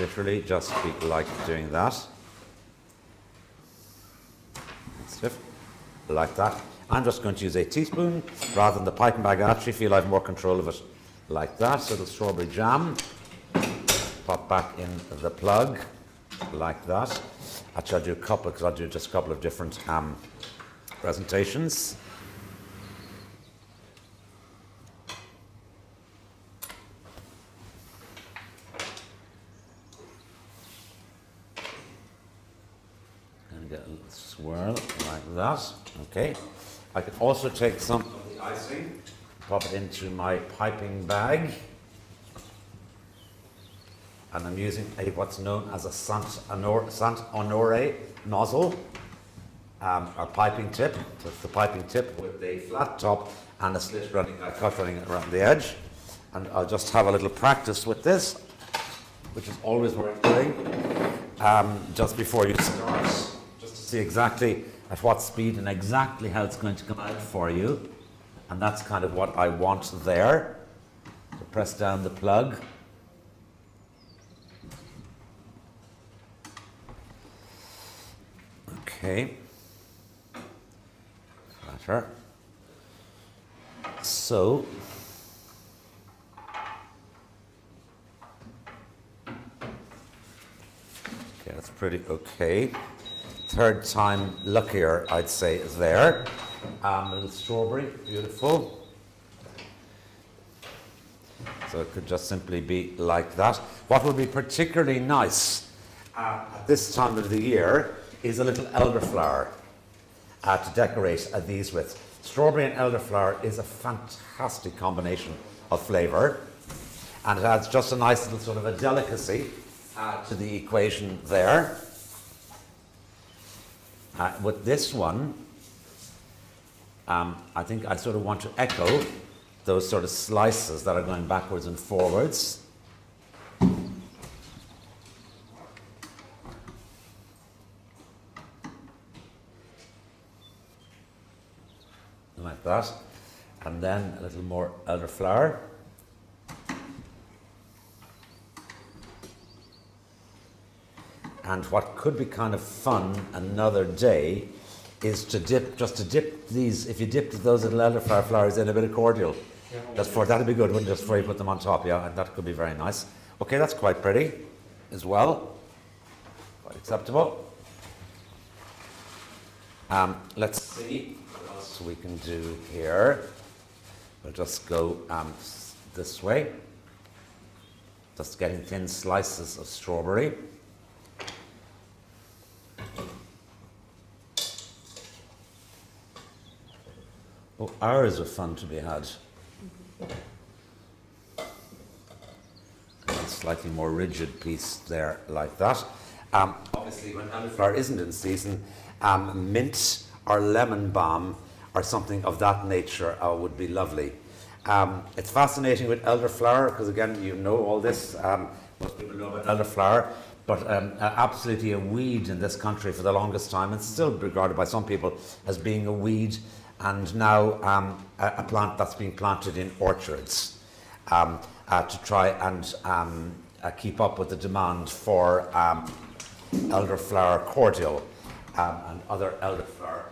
literally just be like doing that. Stiff, like that. I'm just going to use a teaspoon rather than the piping bag. I actually feel I have more control of it like that. So the strawberry jam, pop back in the plug like that. Actually, I'll do a couple because I'll do just a couple of different presentations. And get a little swirl like that. Okay. I can also take some of the icing, pop it into my piping bag. And I'm using what's known as a Saint-Honoré nozzle, or piping tip. So it's the piping tip with a flat top and a slit running, a cut running around the edge. And I'll just have a little practice with this, which is always worth doing, just before you start, just to see exactly at what speed and exactly how it's going to come out for you. And that's kind of what I want there. So press down the plug. Okay, flatter. So, okay, that's pretty okay. Third time luckier, I'd say, is there. A little strawberry, beautiful. So it could just simply be like that. What would be particularly nice at this time of the year is a little elderflower to decorate these with. Strawberry and elderflower is a fantastic combination of flavour, and it adds just a nice little sort of a delicacy to the equation there. With this one, I think I sort of want to echo those sort of slices that are going backwards and forwards. Like that, and then a little more elderflower. And what could be kind of fun another day is to dip these, if you dipped those little elderflower flowers in a bit of cordial. That'd be good, wouldn't it, just before you put them on top, yeah, and that could be very nice. Okay, that's quite pretty as well, quite acceptable. Let's see what else we can do here. We'll just go this way, just getting thin slices of strawberry. Oh, hours of fun to be had. A slightly more rigid piece there, like that. Obviously, when elderflower isn't in season, mint or lemon balm or something of that nature would be lovely. It's fascinating with elderflower because, again, you know all this. Most people know about elderflower, but absolutely a weed in this country for the longest time, and still regarded by some people as being a weed. And now a plant that's being planted in orchards to try and keep up with the demand for elderflower cordial and other elderflower